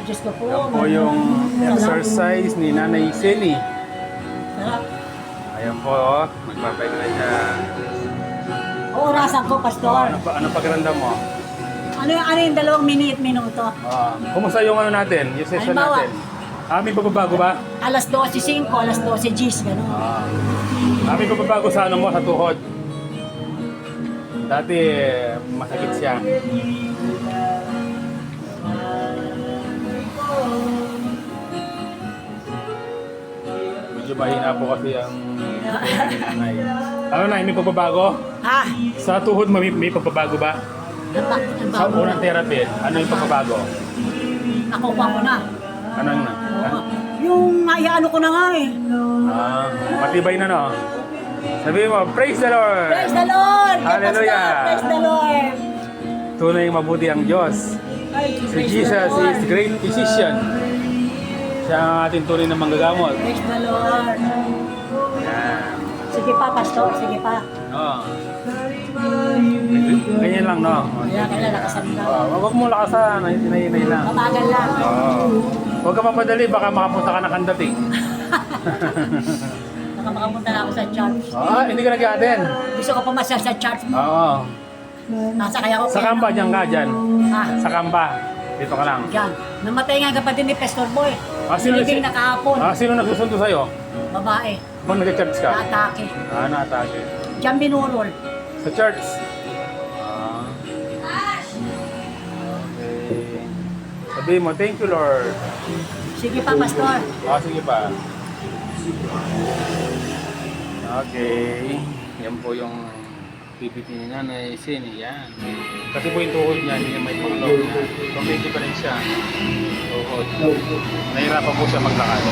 Diyos ko po. Yan po yung exercise ni Nanay Seni. Sarap. Ayan po, oh. Magpapahinga siya. Orasan ko, Pastor. Ano pakiramdam mo? Ano yung 2 minuto? Kumusta yung ano natin? Yung session Halimbawa, natin? May pagbabago ba? Alas 12:05, alas 12:10, gano'n. May pagbabago sa ano mo, sa tuhod? Dati, masakit siya. Medyo mahina po kasi ang nanay. Ano na, may pagbabago? Ha? Sa tuhod mo, may pagbabago ba? Sa unang therapy, ano yung pagbabago? Nakuha ko na. Ano na? Oo. Yung naiano ko na nga eh. Matibay na, no? Sabihin mo, praise the Lord! Praise the Lord! Hallelujah! Praise the Lord! Tunay mabuti ang Diyos. Si Praise the Jesus Lord. is great physician. Siya ang ating tunay na manggagamot. Praise the Lord. Yan. Sige pa, Pastor. Sige pa. Oo. Ganyan lang, no? Kaya lakasan ka. Huwag mo lakasan. Hinay-hinay lang. Mabagal lang. Huwag ka mamadali. Baka makapunta ka ng kandating. Baka makapunta na ako sa church. Hindi ka nag-a-attend. Gusto ko pumasya sa church mo. Oo. Nasa kaya ko. Sa kamba, dyan ka, dyan. Sa kamba. Dito ka lang. Diyan. Namatay nga kapatid ni Pastor Boy. Sinibing na kahapon. Sino nagsusundo sa'yo? Babae. Kung nag-church ka? Naatake. Naatake. Diyan binurol. Sa church? Sabihin mo, thank you Lord. Sige pa, Pastor. Sige pa. Okay. Yan po yung PPT ni Nanay Seni. Yan. Kasi po yung tuhod niya, hindi niya may tulog niya. Kumiti pa rin siya. Tuhod. Nahirapan po siya maglakad.